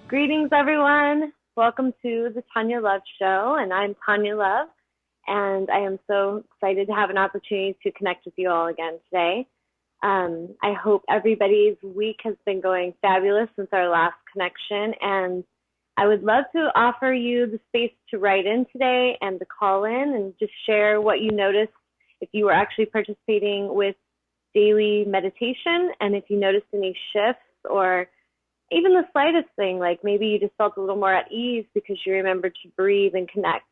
Greetings, everyone. Welcome to the Tawnya Love Show, and I'm Tawnya Love, and I am so excited to have an opportunity to connect with you all again today. I hope everybody's week has been going fabulous since our last connection, and I would love to offer you the space to write in today and to call in and just share what you noticed if you were actually participating with daily meditation, and if you noticed any shifts or even the slightest thing, like maybe you just felt a little more at ease because you remembered to breathe and connect.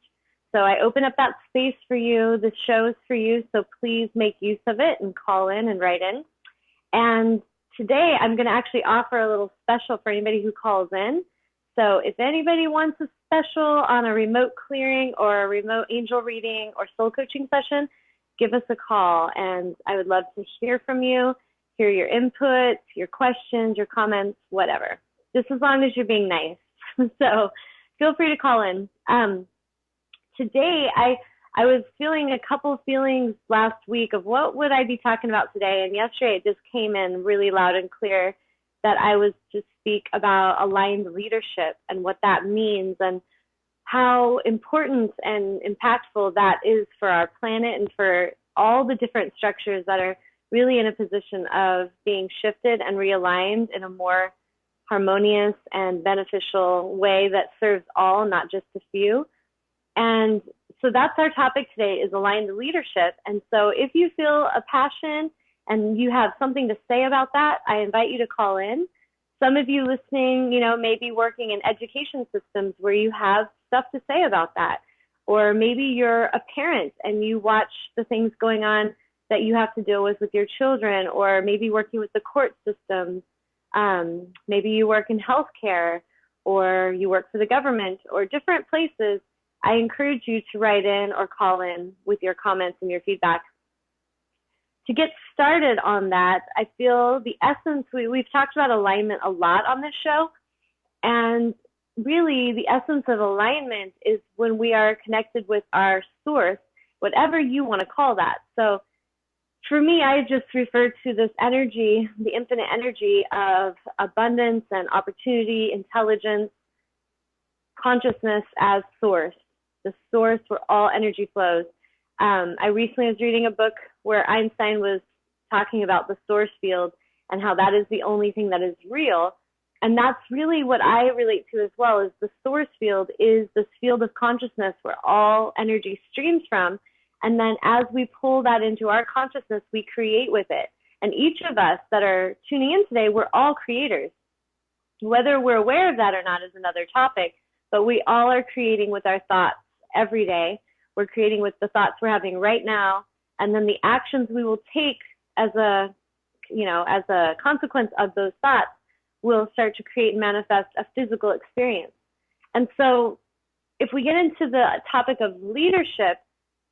So I open up that space for you. This show is for you, so please make use of it and call in and write in. And today I'm going to actually offer a little special for anybody who calls in. So if anybody wants a special on a remote clearing or a remote angel reading or soul coaching session, give us a call, and I would love to hear from you. Hear your input, your questions, your comments, whatever. Just as long as you're being nice. So feel free to call in. Today, I was feeling a couple of feelings last week of what would I be talking about today. And yesterday it just came in really loud and clear that I was to speak about aligned leadership and what that means and how important and impactful that is for our planet and for all the different structures that are really in a position of being shifted and realigned in a more harmonious and beneficial way that serves all, not just a few. And so that's our topic today, is aligned leadership. And so if you feel a passion and you have something to say about that, I invite you to call in. Some of you listening, may be working in education systems where you have stuff to say about that. Or maybe you're a parent and you watch the things going on that you have to deal with your children, or maybe working with the court systems. Maybe you work in healthcare, or you work for the government, or different places. I encourage you to write in or call in with your comments and your feedback. To get started on that, I feel the essence, we've talked about alignment a lot on this show, and really the essence of alignment is when we are connected with our source, whatever you want to call that. So for me, I just refer to this energy, the infinite energy of abundance and opportunity, intelligence, consciousness as source, the source where all energy flows. I recently was reading a book where Einstein was talking about the source field and how that is the only thing that is real. And that's really what I relate to as well, is the source field is this field of consciousness where all energy streams from. And then as we pull that into our consciousness, we create with it. And each of us that are tuning in today, we're all creators. Whether we're aware of that or not is another topic, but we all are creating with our thoughts every day. We're creating with the thoughts we're having right now, and then the actions we will take as a consequence of those thoughts will start to create and manifest a physical experience. And so if we get into the topic of leadership,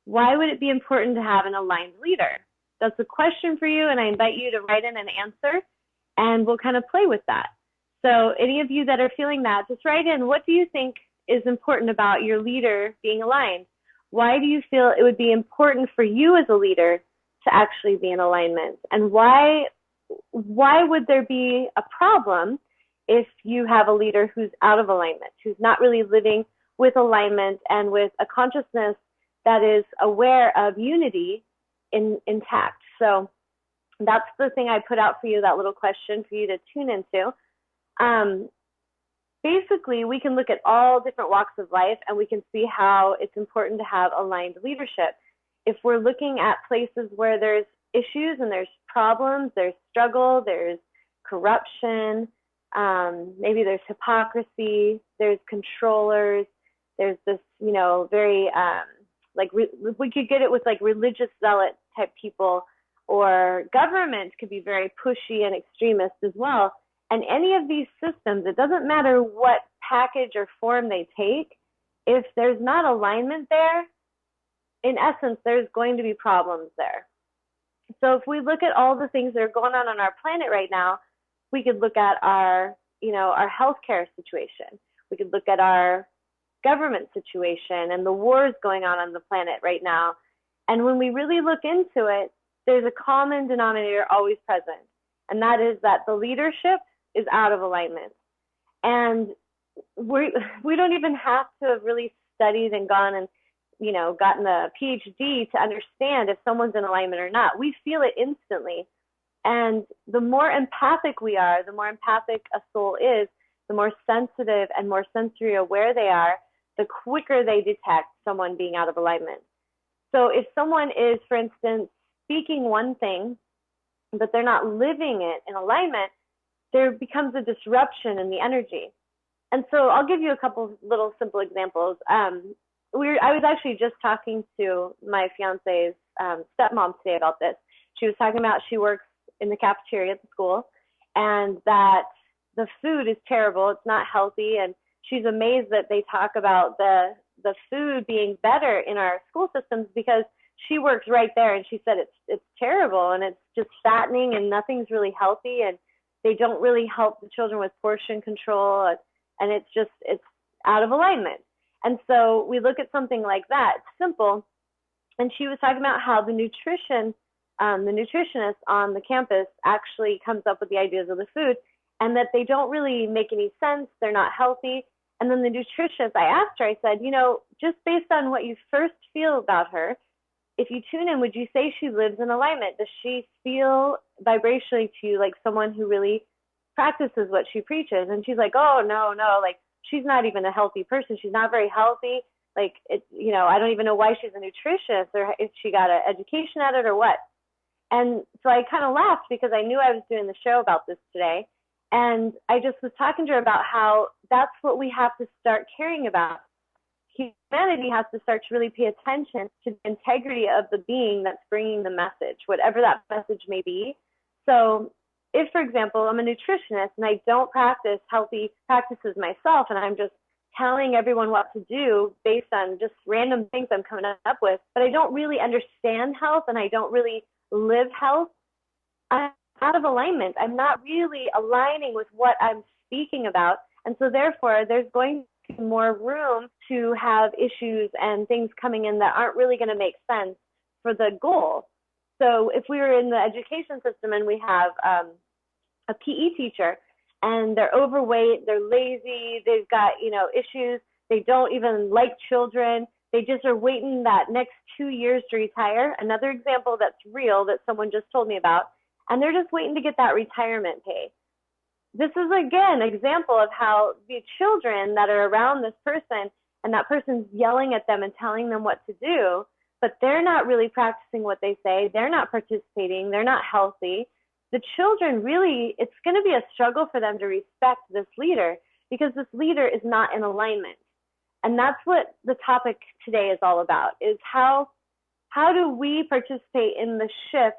why would it be important to have an aligned leader? That's a question for you, and I invite you to write in an answer, and we'll kind of play with that. So any of you that are feeling that, just write in, what do you think is important about your leader being aligned? Why do you feel it would be important for you as a leader to actually be in alignment? And why would there be a problem if you have a leader who's out of alignment, who's not really living with alignment and with a consciousness that is aware of unity intact? So that's the thing I put out for you, that little question for you to tune into. Basically, we can look at all different walks of life and we can see how it's important to have aligned leadership. If we're looking at places where there's issues and there's problems, there's struggle, there's corruption, maybe there's hypocrisy, there's controllers, there's this, very we could get it with like religious zealot type people, or government could be very pushy and extremist as well. And any of these systems, it doesn't matter what package or form they take, if there's not alignment there, in essence, there's going to be problems there. So if we look at all the things that are going on our planet right now, we could look at our healthcare situation. We could look at our government situation and the wars going on the planet right now. And when we really look into it, there's a common denominator always present, and that is that the leadership is out of alignment. And we don't even have to have really studied and gone and, gotten a PhD to understand if someone's in alignment or not. We feel it instantly. And the more empathic we are, the more empathic a soul is, the more sensitive and more sensory aware they are, the quicker they detect someone being out of alignment. So if someone is, for instance, speaking one thing, but they're not living it in alignment, there becomes a disruption in the energy. And so I'll give you a couple little simple examples. I was actually just talking to my fiance's stepmom today about this. She was talking about she works in the cafeteria at the school, and that the food is terrible. It's not healthy, and she's amazed that they talk about the food being better in our school systems, because she works right there, and she said it's terrible, and it's just fattening, and nothing's really healthy, and they don't really help the children with portion control, and it's out of alignment. And so we look at something like that. It's simple. And she was talking about how the nutritionist on the campus actually comes up with the ideas of the food, and that they don't really make any sense. They're not healthy. And then the nutritionist, I asked her, I said, just based on what you first feel about her, if you tune in, would you say she lives in alignment? Does she feel vibrationally to you like someone who really practices what she preaches? And she's like, oh, no, like she's not even a healthy person. She's not very healthy. Like, I don't even know why she's a nutritionist, or if she got an education at it or what. And so I kind of laughed, because I knew I was doing the show about this today. And I just was talking to her about how that's what we have to start caring about. Humanity has to start to really pay attention to the integrity of the being that's bringing the message, whatever that message may be. So if, for example, I'm a nutritionist and I don't practice healthy practices myself, and I'm just telling everyone what to do based on just random things I'm coming up with, but I don't really understand health and I don't really live health, I'm out of alignment. I'm not really aligning with what I'm speaking about. And so therefore, there's going to be more room to have issues and things coming in that aren't really going to make sense for the goal. So if we were in the education system and we have a PE teacher, and they're overweight, they're lazy, they've got, issues, they don't even like children, they just are waiting that next 2 years to retire. Another example that's real that someone just told me about, and they're just waiting to get that retirement pay. This is, again, an example of how the children that are around this person, and that person's yelling at them and telling them what to do, but they're not really practicing what they say, they're not participating, they're not healthy. The children really, it's going to be a struggle for them to respect this leader, because this leader is not in alignment. And that's what the topic today is all about, is how do we participate in the shift,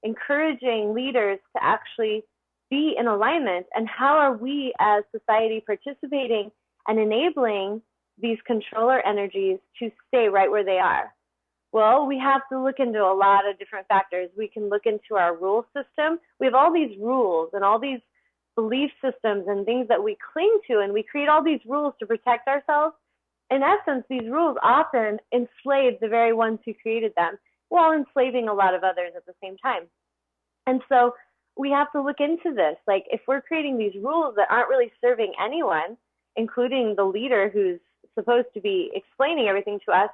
encouraging leaders to actually be in alignment, and how are we as society participating and enabling these controller energies to stay right where they are? Well, we have to look into a lot of different factors. We can look into our rule system. We have all these rules and all these belief systems and things that we cling to, and we create all these rules to protect ourselves. In essence, these rules often enslave the very ones who created them, while enslaving a lot of others at the same time. And so we have to look into this. Like, if we're creating these rules that aren't really serving anyone, including the leader who's supposed to be explaining everything to us,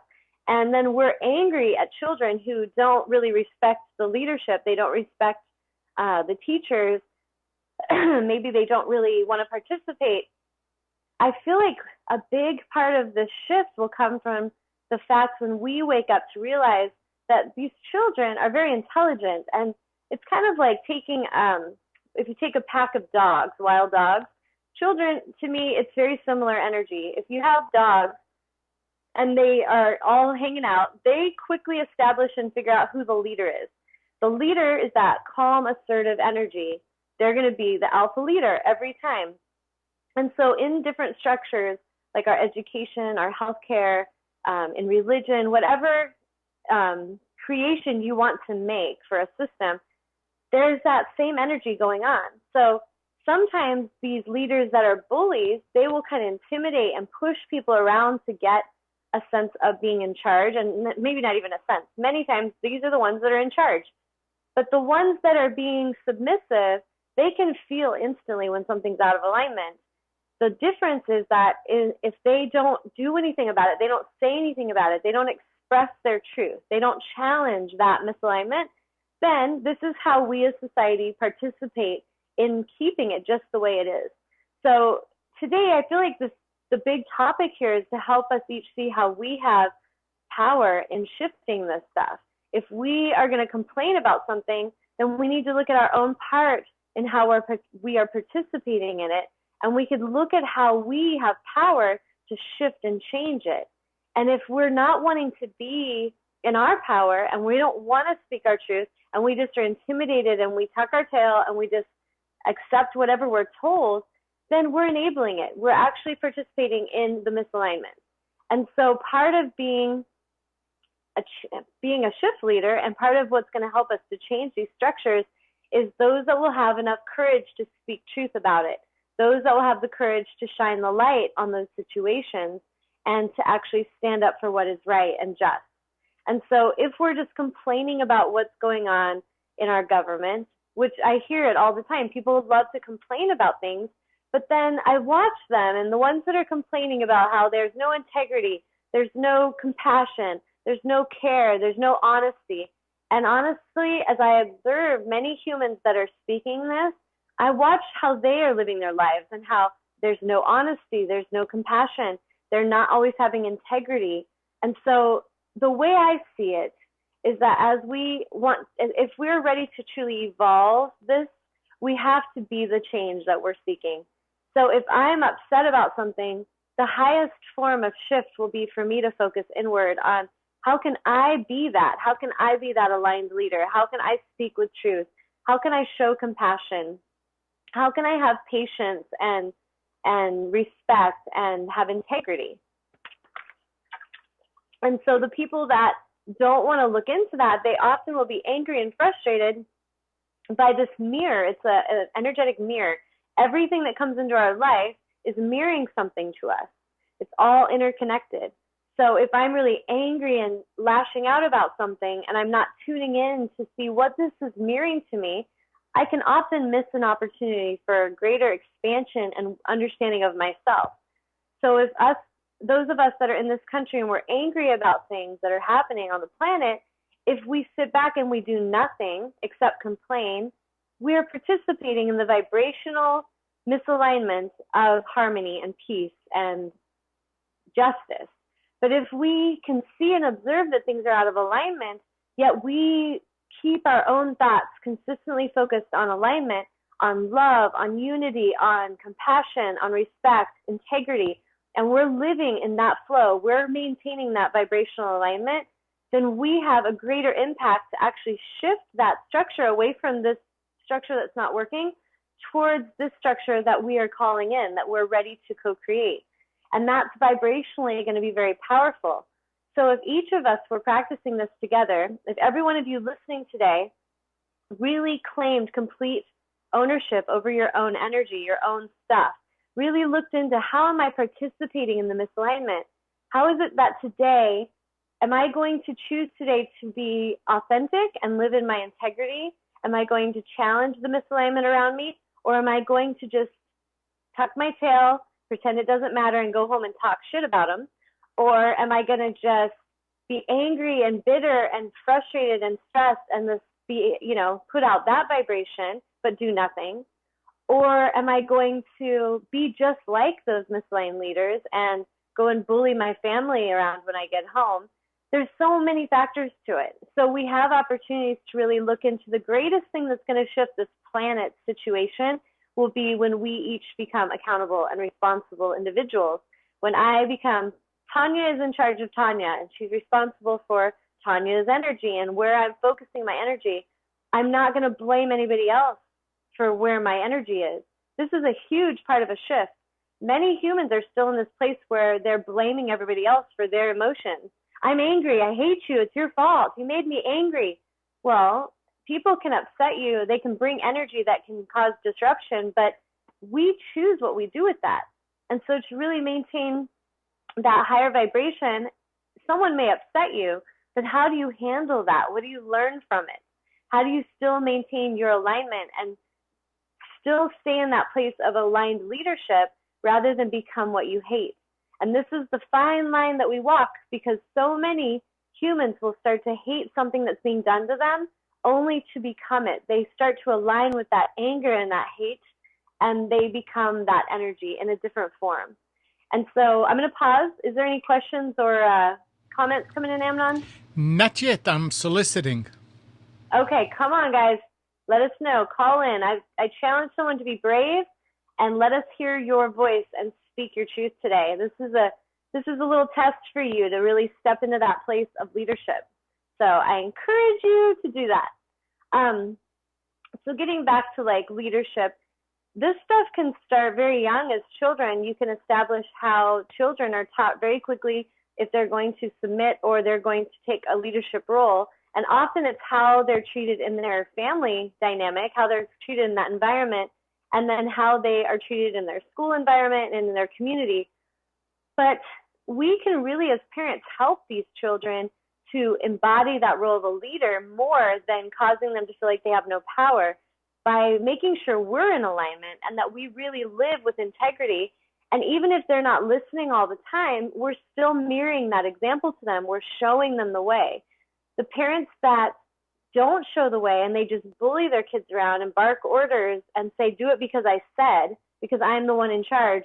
and then we're angry at children who don't really respect the leadership, they don't respect the teachers, maybe they don't really want to participate. I feel like a big part of this shift will come from the fact when we wake up to realize that these children are very intelligent. And it's kind of like taking, if you take a pack of dogs, wild dogs, children, to me, it's very similar energy. If you have dogs, and they are all hanging out, they quickly establish and figure out who the leader is. The leader is that calm, assertive energy. They're going to be the alpha leader every time. And so in different structures, like our education, our healthcare, in religion, whatever creation you want to make for a system, there's that same energy going on. So sometimes these leaders that are bullies, they will kind of intimidate and push people around to get a sense of being in charge, and maybe not even a sense. Many times these are the ones that are in charge. But the ones that are being submissive, they can feel instantly when something's out of alignment. The difference is that if they don't do anything about it, they don't say anything about it, they don't express their truth, they don't challenge that misalignment, then this is how we as society participate in keeping it just the way it is. So today, I feel like the big topic here is to help us each see how we have power in shifting this stuff. If we are going to complain about something, then we need to look at our own part in how we are participating in it. And we could look at how we have power to shift and change it. And if we're not wanting to be in our power and we don't want to speak our truth and we just are intimidated and we tuck our tail and we just accept whatever we're told, then we're enabling it. We're actually participating in the misalignment. And so part of being a shift leader and part of what's going to help us to change these structures is those that will have enough courage to speak truth about it. Those that will have the courage to shine the light on those situations and to actually stand up for what is right and just. And so if we're just complaining about what's going on in our government, which I hear it all the time, people love to complain about things, but then I watch them, and the ones that are complaining about how there's no integrity, there's no compassion, there's no care, there's no honesty. And honestly, as I observe many humans that are speaking this, I watch how they are living their lives and how there's no honesty, there's no compassion, they're not always having integrity. And so the way I see it is that if we're ready to truly evolve this, we have to be the change that we're seeking. So if I'm upset about something, the highest form of shift will be for me to focus inward on how can I be that? How can I be that aligned leader? How can I speak with truth? How can I show compassion? How can I have patience and respect and have integrity? And so the people that don't want to look into that, they often will be angry and frustrated by this mirror. It's an energetic mirror. Everything that comes into our life is mirroring something to us. It's all interconnected. So if I'm really angry and lashing out about something and I'm not tuning in to see what this is mirroring to me, I can often miss an opportunity for greater expansion and understanding of myself. So if those of us that are in this country and we're angry about things that are happening on the planet, if we sit back and we do nothing except complain, we are participating in the vibrational misalignment of harmony and peace and justice. But if we can see and observe that things are out of alignment, yet we keep our own thoughts consistently focused on alignment, on love, on unity, on compassion, on respect, integrity, and we're living in that flow, we're maintaining that vibrational alignment, then we have a greater impact to actually shift that structure away from this structure that's not working towards this structure that we are calling in, that we're ready to co-create. And that's vibrationally going to be very powerful. So if each of us were practicing this together, if every one of you listening today really claimed complete ownership over your own energy, your own stuff, really looked into how am I participating in the misalignment? How is it that today, am I going to choose today to be authentic and live in my integrity? Am I going to challenge the misalignment around me? Or am I going to just tuck my tail, pretend it doesn't matter, and go home and talk shit about them? Or am I going to just be angry and bitter and frustrated and stressed and just be, put out that vibration, but do nothing? Or am I going to be just like those misaligned leaders and go and bully my family around when I get home? There's so many factors to it. So we have opportunities to really look into the greatest thing that's going to shift this planet situation will be when we each become accountable and responsible individuals. When I become, Tanya is in charge of Tanya, and she's responsible for Tanya's energy and where I'm focusing my energy. I'm not going to blame anybody else for where my energy is. This is a huge part of a shift. Many humans are still in this place where they're blaming everybody else for their emotions. I'm angry. I hate you. It's your fault. You made me angry. Well, people can upset you. They can bring energy that can cause disruption, but we choose what we do with that. And so to really maintain that higher vibration, someone may upset you, but how do you handle that? What do you learn from it? How do you still maintain your alignment and still stay in that place of aligned leadership, rather than become what you hate. And this is the fine line that we walk, because so many humans will start to hate something that's being done to them only to become it. They start to align with that anger and that hate, and they become that energy in a different form. And so I'm going to pause. Is there any questions or comments coming in, Amnon? Not yet. I'm soliciting. Okay, come on, guys. Let us know. Call in. I challenge someone to be brave and let us hear your voice and speak your truth today. This is a little test for you to really step into that place of leadership. So I encourage you to do that. So getting back to like leadership, this stuff can start very young as children. You can establish how children are taught very quickly if they're going to submit or they're going to take a leadership role. And often it's how they're treated in their family dynamic, how they're treated in that environment, and then how they are treated in their school environment and in their community. But we can really, as parents, help these children to embody that role of a leader more than causing them to feel like they have no power, by making sure we're in alignment and that we really live with integrity. And even if they're not listening all the time, we're still mirroring that example to them. We're showing them the way. The parents that don't show the way and they just bully their kids around and bark orders and say, do it because I said, because I'm the one in charge,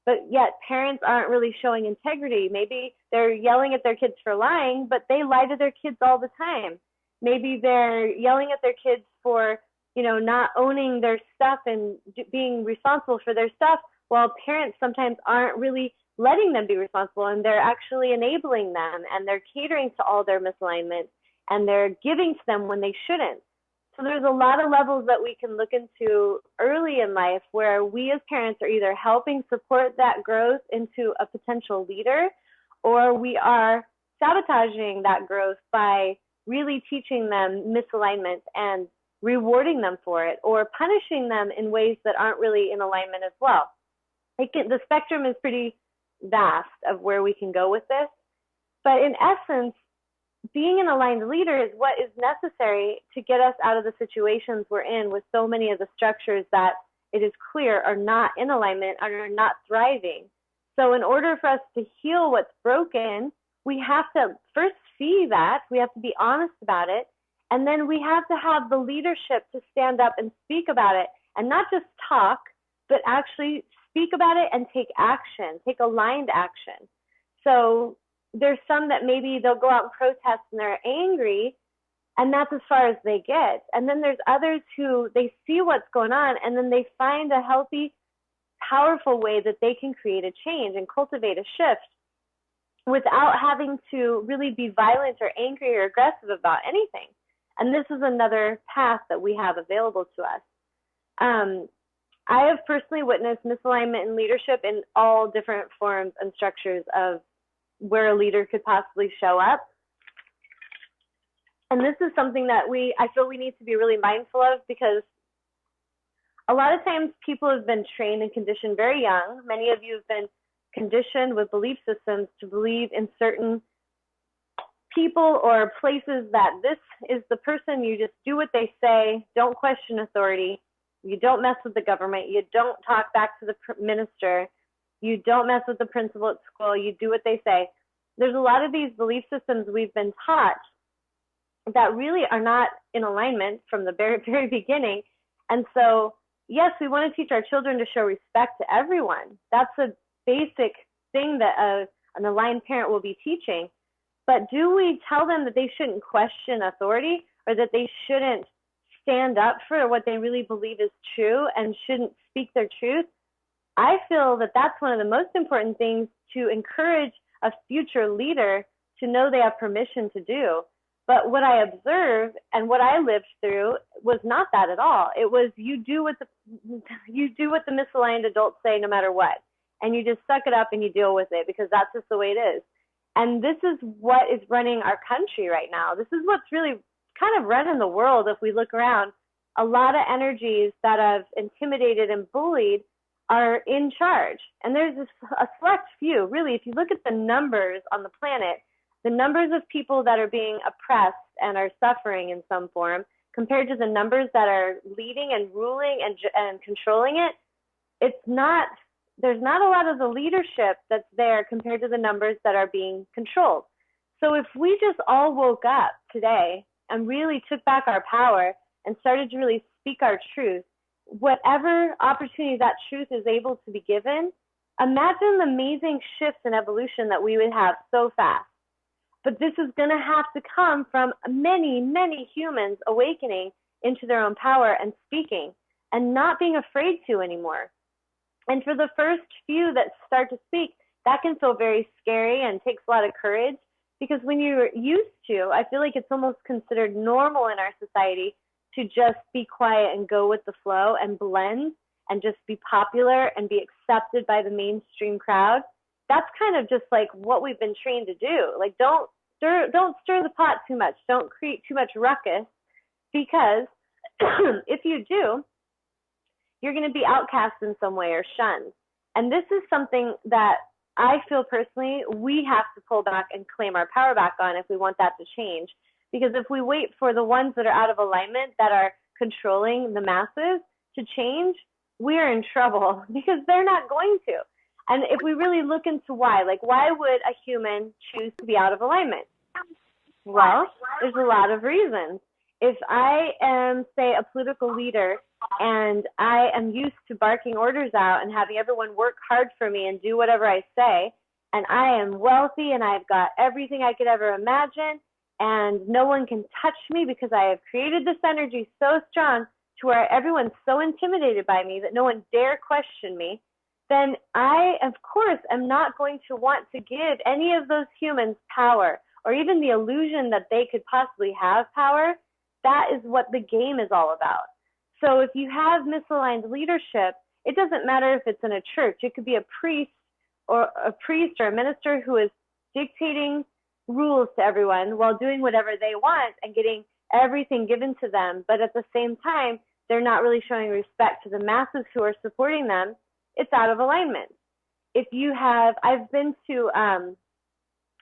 but yet parents aren't really showing integrity. Maybe they're yelling at their kids for lying, but they lie to their kids all the time. Maybe they're yelling at their kids for, not owning their stuff and being responsible for their stuff, while parents sometimes aren't really letting them be responsible, and they're actually enabling them, and they're catering to all their misalignments, and they're giving to them when they shouldn't. So there's a lot of levels that we can look into early in life where we as parents are either helping support that growth into a potential leader, or we are sabotaging that growth by really teaching them misalignment and rewarding them for it, or punishing them in ways that aren't really in alignment as well. The spectrum is pretty vast of where we can go with this. But in essence, being an aligned leader is what is necessary to get us out of the situations we're in with so many of the structures that it is clear are not in alignment and are not thriving. So in order for us to heal what's broken, we have to first see that, we have to be honest about it, and then we have to have the leadership to stand up and speak about it, and not just talk, but actually speak about it and take action, take aligned action. So there's some that maybe they'll go out and protest and they're angry, and that's as far as they get. And then there's others who they see what's going on, and then they find a healthy, powerful way that they can create a change and cultivate a shift without having to really be violent or angry or aggressive about anything. And this is another path that we have available to us. I have personally witnessed misalignment in leadership in all different forms and structures of where a leader could possibly show up. And this is something that I feel we need to be really mindful of, because a lot of times people have been trained and conditioned very young. Many of you have been conditioned with belief systems to believe in certain people or places that this is the person, you just do what they say, don't question authority, you don't mess with the government, you don't talk back to the minister, you don't mess with the principal at school, you do what they say. There's a lot of these belief systems we've been taught that really are not in alignment from the very, very beginning. And so, yes, we want to teach our children to show respect to everyone. That's a basic thing that an aligned parent will be teaching. But do we tell them that they shouldn't question authority, or that they shouldn't stand up for what they really believe is true and shouldn't speak their truth? I feel that that's one of the most important things to encourage a future leader to know they have permission to do. But what I observed and what I lived through was not that at all. It was you do what the misaligned adults say no matter what. And you just suck it up and you deal with it, because that's just the way it is. And this is what is running our country right now. This is what's really kind of running the world if we look around. A lot of energies that have intimidated and bullied are in charge. And there's a select few. Really, if you look at the numbers on the planet, the numbers of people that are being oppressed and are suffering in some form compared to the numbers that are leading and ruling and controlling it, it's not there's not a lot of the leadership that's there compared to the numbers that are being controlled. So if we just all woke up today and really took back our power and started to really speak our truth, whatever opportunity that truth is able to be given, imagine the amazing shifts in evolution that we would have so fast. But this is going to have to come from many, many humans awakening into their own power and speaking and not being afraid to anymore. And for the first few that start to speak, that can feel very scary and takes a lot of courage, because when you're used to, I feel like it's almost considered normal in our society to just be quiet and go with the flow and blend and just be popular and be accepted by the mainstream crowd. That's kind of just like what we've been trained to do. Like, don't stir the pot too much. Don't create too much ruckus, because if you do, you're going to be outcast in some way or shunned. And this is something that I feel personally we have to pull back and claim our power back on if we want that to change. Because if we wait for the ones that are out of alignment, that are controlling the masses, to change, we're in trouble, because they're not going to. And if we really look into why, like, why would a human choose to be out of alignment? Well, there's a lot of reasons. If I am, say, a political leader and I am used to barking orders out and having everyone work hard for me and do whatever I say, and I am wealthy and I've got everything I could ever imagine, and no one can touch me because I have created this energy so strong to where everyone's so intimidated by me that no one dare question me, then I, of course, am not going to want to give any of those humans power, or even the illusion that they could possibly have power. That is what the game is all about. So if you have misaligned leadership, it doesn't matter if it's in a church. It could be a priest or a minister who is dictating rules to everyone while doing whatever they want and getting everything given to them. But at the same time, they're not really showing respect to the masses who are supporting them. It's out of alignment. If you have, I've been to,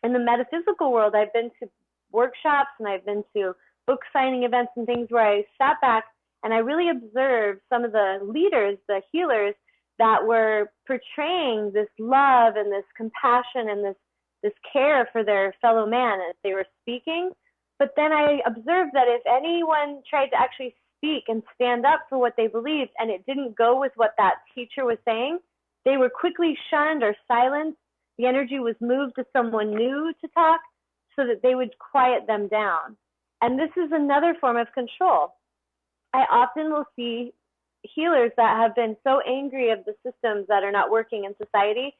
in the metaphysical world, I've been to workshops and I've been to book signing events and things where I sat back and I really observed some of the leaders, the healers, that were portraying this love and this compassion and this care for their fellow man as they were speaking. But then I observed that if anyone tried to actually speak and stand up for what they believed and it didn't go with what that teacher was saying, they were quickly shunned or silenced. The energy was moved to someone new to talk so that they would quiet them down. And this is another form of control. I often will see healers that have been so angry of the systems that are not working in society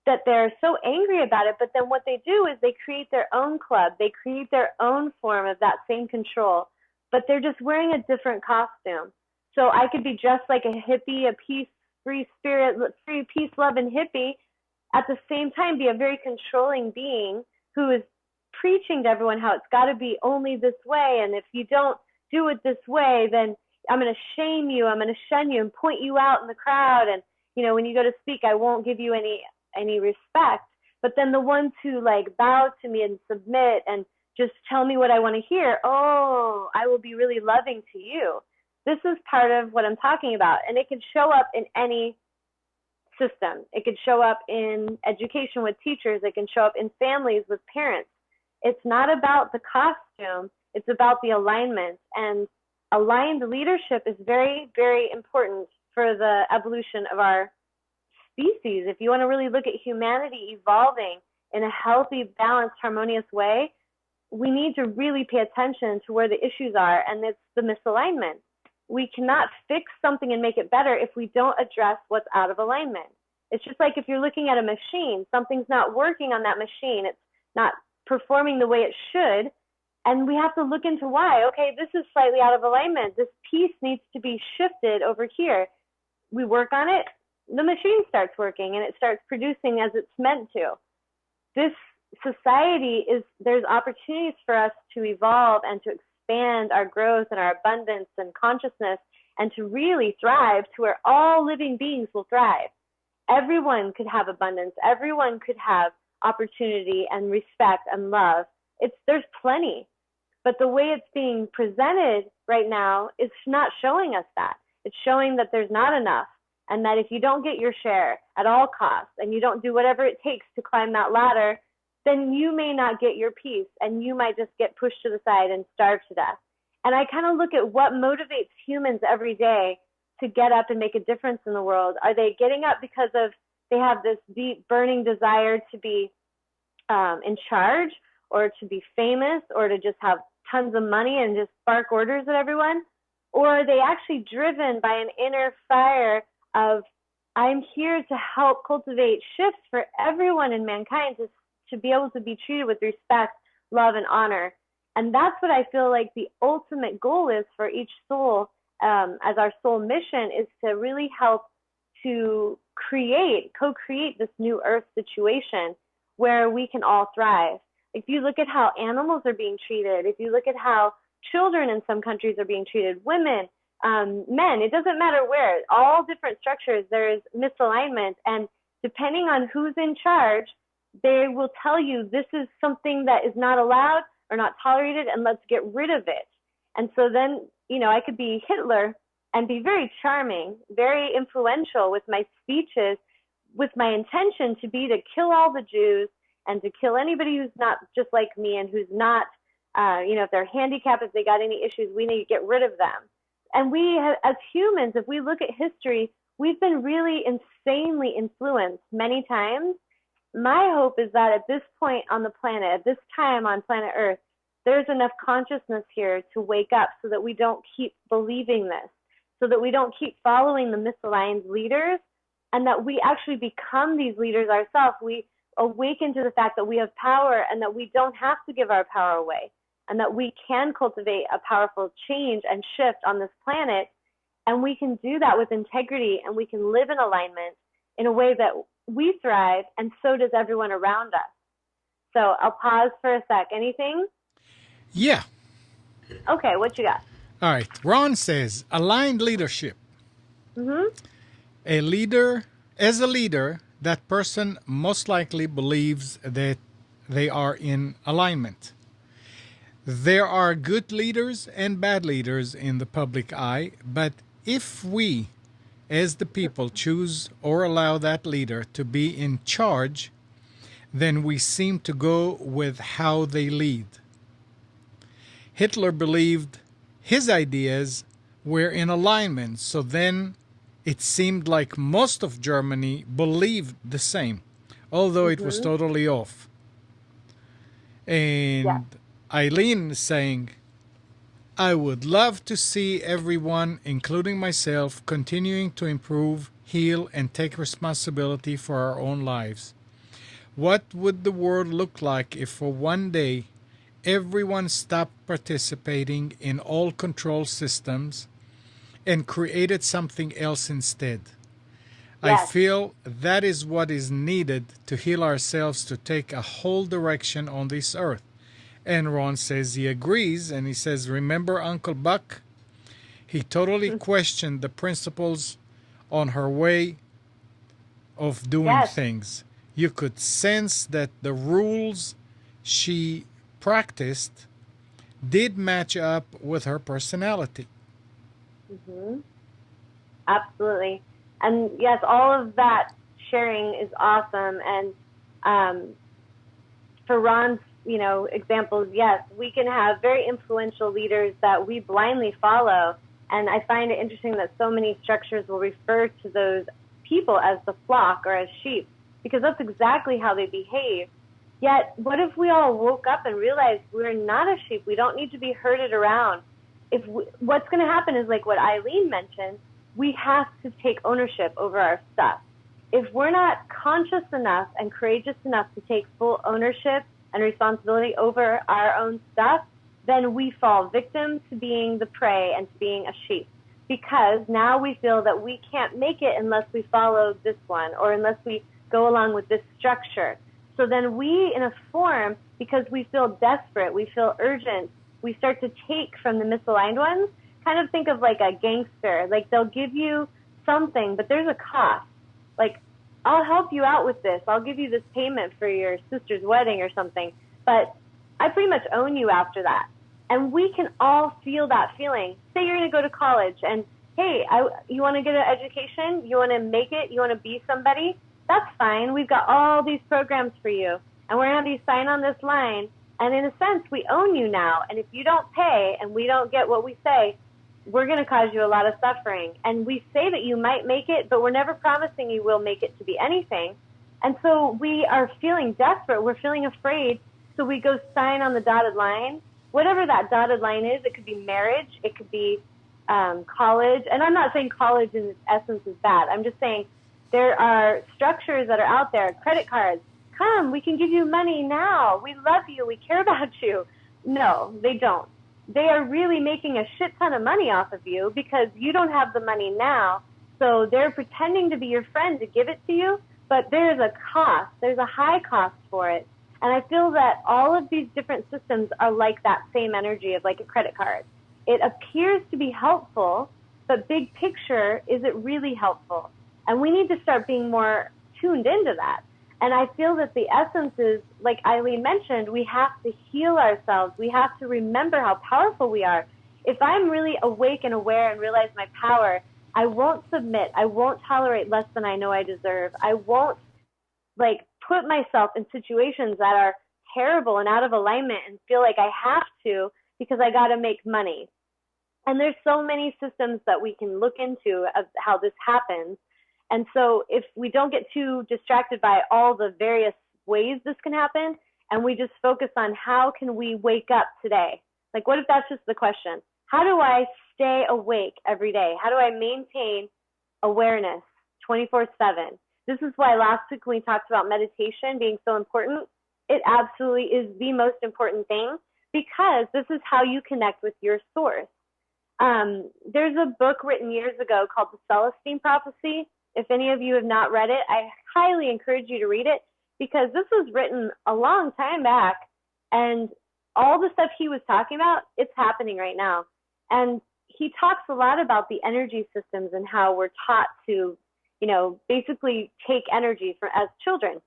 that they're so angry about it, but then what they do is they create their own club. They create their own form of that same control, but they're just wearing a different costume. So I could be dressed like a hippie, a peace, free spirit, free peace, love, and hippie, at the same time be a very controlling being who is preaching to everyone how it's got to be only this way, and if you don't do it this way, then I'm going to shame you, I'm going to shun you and point you out in the crowd, and when you go to speak, I won't give you any respect. But then the ones who like bow to me and submit and just tell me what I want to hear, oh, I will be really loving to you. This is part of what I'm talking about, and it can show up in any system. It could show up in education with teachers. It can show up in families with parents. It's not about the costume. It's about the alignment. And aligned leadership is very, very important for the evolution of our species. If you want to really look at humanity evolving in a healthy, balanced, harmonious way, we need to really pay attention to where the issues are, and it's the misalignment. We cannot fix something and make it better if we don't address what's out of alignment. It's just like if you're looking at a machine, something's not working on that machine. It's not performing the way it should. And we have to look into why. Okay, this is slightly out of alignment. This piece needs to be shifted over here. We work on it, the machine starts working and it starts producing as it's meant to. This society there's opportunities for us to evolve and to expand our growth and our abundance and consciousness and to really thrive to where all living beings will thrive. Everyone could have abundance. Everyone could have opportunity and respect and love. There's plenty. But the way it's being presented right now is not showing us that. It's showing that there's not enough. And that if you don't get your share at all costs and you don't do whatever it takes to climb that ladder, then you may not get your piece and you might just get pushed to the side and starve to death. And I kind of look at what motivates humans every day to get up and make a difference in the world. Are they getting up because of they have this deep burning desire to be in charge or to be famous or to just have tons of money and just bark orders at everyone? Or are they actually driven by an inner fire of, I'm here to help cultivate shifts for everyone in mankind to be able to be treated with respect, love, and honor. And that's what I feel like the ultimate goal is for each soul, as our soul mission, is to really help to co-create this new earth situation where we can all thrive. If you look at how animals are being treated, if you look at how children in some countries are being treated, women, men, it doesn't matter where, all different structures, there is misalignment. And depending on who's in charge, they will tell you this is something that is not allowed or not tolerated, and let's get rid of it. And so then, I could be Hitler and be very charming, very influential with my speeches, with my intention to be to kill all the Jews and to kill anybody who's not just like me and who's not, if they're handicapped, if they got any issues, we need to get rid of them. And we, as humans, if we look at history, we've been really insanely influenced many times. My hope is that at this point on the planet, at this time on planet Earth, there's enough consciousness here to wake up so that we don't keep believing this, so that we don't keep following the misaligned leaders, and that we actually become these leaders ourselves. We awaken to the fact that we have power and that we don't have to give our power away, and that we can cultivate a powerful change and shift on this planet. And we can do that with integrity, and we can live in alignment in a way that we thrive, and so does everyone around us. So I'll pause for a sec. Anything? Yeah. Okay, what you got? All right. Ron says, aligned leadership. Mm-hmm. As a leader, that person most likely believes that they are in alignment. There are good leaders and bad leaders in the public eye, but if we, as the people, choose or allow that leader to be in charge, then we seem to go with how they lead. Hitler believed his ideas were in alignment, so then it seemed like most of Germany believed the same, although it was totally off. And Eileen is saying, I would love to see everyone, including myself, continuing to improve, heal, and take responsibility for our own lives. What would the world look like if for one day everyone stopped participating in all control systems and created something else instead? Yes. I feel that is what is needed to heal ourselves, to take a whole direction on this earth. And Ron says he agrees, and he says, remember Uncle Buck? He totally questioned the principles on her way of doing things. You could sense that the rules she practiced did match up with her personality. Absolutely. And yes, all of that sharing is awesome. And for Ron's examples, yes, we can have very influential leaders that we blindly follow. And I find it interesting that so many structures will refer to those people as the flock or as sheep, because that's exactly how they behave. Yet, what if we all woke up and realized we're not a sheep? We don't need to be herded around. What's going to happen is like what Eileen mentioned, we have to take ownership over our stuff. If we're not conscious enough and courageous enough to take full ownership and responsibility over our own stuff, then we fall victim to being the prey and to being a sheep. Because now we feel that we can't make it unless we follow this one or unless we go along with this structure. So then we, in a form, because we feel desperate, we feel urgent, we start to take from the misaligned ones. Kind of think of like a gangster. Like they'll give you something, but there's a cost. Like, I'll help you out with this. I'll give you this payment for your sister's wedding or something, but I pretty much own you after that. And we can all feel that feeling. Say you're going to go to college and hey, you want to get an education? You want to make it? You want to be somebody? That's fine. We've got all these programs for you. And we're going to have you sign on this line. And in a sense, we own you now. And if you don't pay and we don't get what we say, we're going to cause you a lot of suffering. And we say that you might make it, but we're never promising you will make it to be anything. And so we are feeling desperate. We're feeling afraid. So we go sign on the dotted line. Whatever that dotted line is, it could be marriage. It could be college. And I'm not saying college in its essence is bad. I'm just saying there are structures that are out there, credit cards. Come, we can give you money now. We love you. We care about you. No, they don't. They are really making a shit ton of money off of you because you don't have the money now. So they're pretending to be your friend to give it to you, but there's a cost. There's a high cost for it. And I feel that all of these different systems are like that same energy of like a credit card. It appears to be helpful, but big picture, is it really helpful? And we need to start being more tuned into that. And I feel that the essence is, like Eileen mentioned, we have to heal ourselves. We have to remember how powerful we are. If I'm really awake and aware and realize my power, I won't submit. I won't tolerate less than I know I deserve. I won't put myself in situations that are terrible and out of alignment and feel like I have to because I got to make money. And there's so many systems that we can look into of how this happens. And so if we don't get too distracted by all the various ways this can happen, and we just focus on how can we wake up today? Like, what if that's just the question? How do I stay awake every day? How do I maintain awareness 24/7? This is why last week when we talked about meditation being so important, it absolutely is the most important thing because this is how you connect with your source. There's a book written years ago called The Celestine Prophecy. If any of you have not read it, I highly encourage you to read it because this was written a long time back, and all the stuff he was talking about, it's happening right now. And he talks a lot about the energy systems and how we're taught to, basically take energy as children.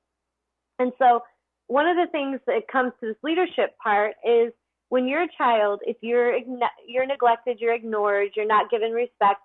And so one of the things that comes to this leadership part is when you're a child, if you're neglected, you're ignored, you're not given respect,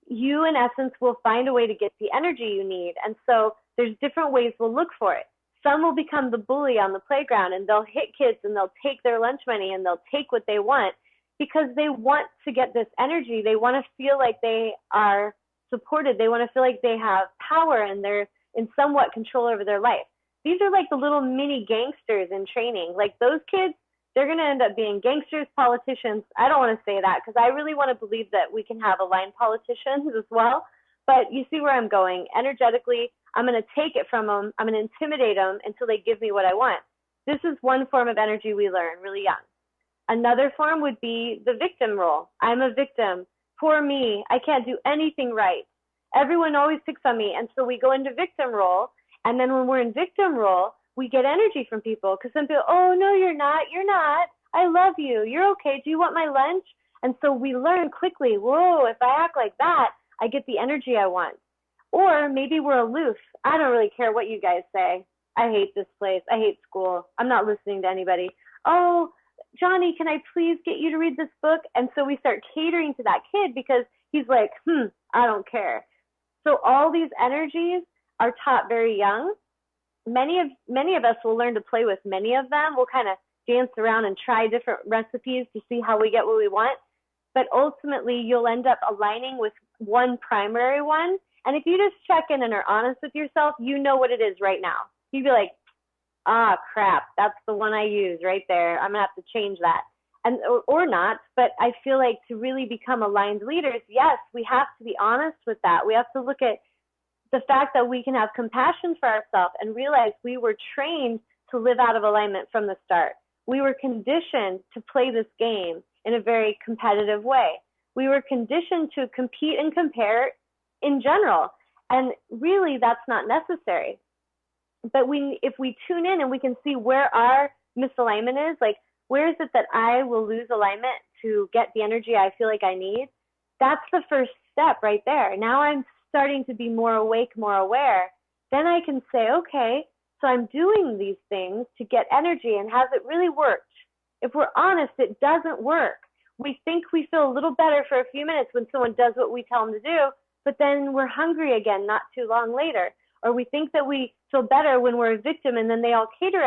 you in essence will find a way to get the energy you need. And so there's different ways we'll look for it. Some will become the bully on the playground and they'll hit kids and they'll take their lunch money and they'll take what they want because they want to get this energy. They want to feel like they are supported. They want to feel like they have power and they're in somewhat control over their life. These are like the little mini gangsters in training. Like those kids, they're going to end up being gangsters, politicians. I don't want to say that because I really want to believe that we can have aligned politicians as well. But you see where I'm going. Energetically, I'm going to take it from them. I'm going to intimidate them until they give me what I want. This is one form of energy we learn really young. Another form would be the victim role. I'm a victim. Poor me. I can't do anything right. Everyone always picks on me. And so we go into victim role. And then when we're in victim role, we get energy from people because some people, oh, no, you're not. You're not. I love you. You're okay. Do you want my lunch? And so we learn quickly, whoa, if I act like that, I get the energy I want. Or maybe we're aloof. I don't really care what you guys say. I hate this place. I hate school. I'm not listening to anybody. Oh, Johnny, can I please get you to read this book? And so we start catering to that kid because he's like, I don't care. So all these energies are taught very young. Many of us will learn to play with many of them. We'll kind of dance around and try different recipes to see how we get what we want. But ultimately, you'll end up aligning with one primary one. And if you just check in and are honest with yourself, you know what it is right now. You'd be like, crap, that's the one I use right there. I'm going to have to change that. And or not, but I feel like to really become aligned leaders, yes, we have to be honest with that. We have to look at the fact that we can have compassion for ourselves and realize we were trained to live out of alignment from the start. We were conditioned to play this game in a very competitive way. We were conditioned to compete and compare in general. And really, that's not necessary. But if we tune in and we can see where our misalignment is, like where is it that I will lose alignment to get the energy I feel like I need, that's the first step right there. Now I'm starting to be more awake, more aware. Then I can say, okay, so I'm doing these things to get energy, and has it really worked? If we're honest, it doesn't work. we think we feel a little better for a few minutes when someone does what we tell them to do, but then we're hungry again not too long later. Or we think that we feel better when we're a victim and then they all cater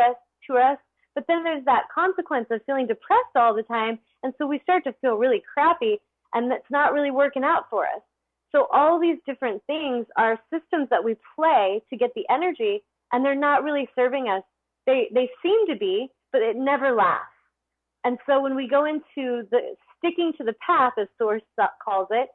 to us, but then there's that consequence of feeling depressed all the time, and so we start to feel really crappy, and that's not really working out for us. So all these different things are systems that we play to get the energy, and they're not really serving us. They seem to be, but it never lasts. And so when we go into the sticking to the path, as Source calls it,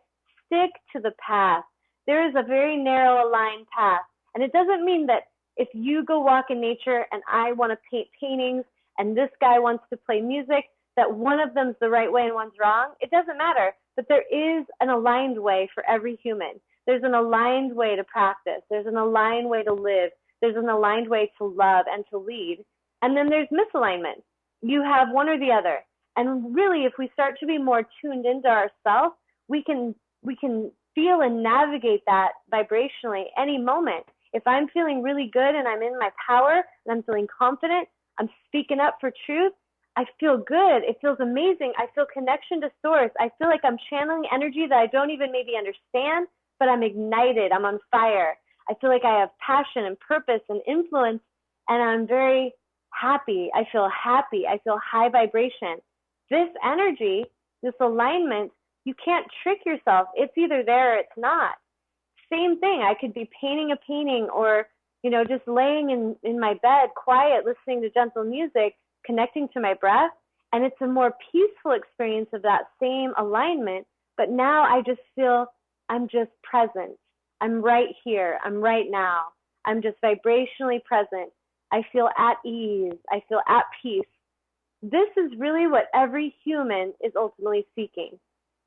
stick to the path. There is a very narrow aligned path. And it doesn't mean that if you go walk in nature and I want to paint paintings and this guy wants to play music, that one of them's the right way and one's wrong. It doesn't matter. But there is an aligned way for every human. There's an aligned way to practice. There's an aligned way to live. There's an aligned way to love and to lead. And then there's misalignment. You have one or the other. And really, if we start to be more tuned into ourselves, we can feel and navigate that vibrationally any moment. If I'm feeling really good and I'm in my power and I'm feeling confident, I'm speaking up for truth, I feel good. It feels amazing. I feel connection to source. I feel like I'm channeling energy that I don't even maybe understand, but I'm ignited. I'm on fire. I feel like I have passion and purpose and influence, and I'm very happy. I feel happy. I feel high vibration. This energy, this alignment, you can't trick yourself. It's either there or it's not. Same thing. I could be painting a painting or, just laying in my bed, quiet, listening to gentle music, connecting to my breath. And it's a more peaceful experience of that same alignment. But now I just feel I'm just present. I'm right here. I'm right now. I'm just vibrationally present. I feel at ease. I feel at peace. This is really what every human is ultimately seeking.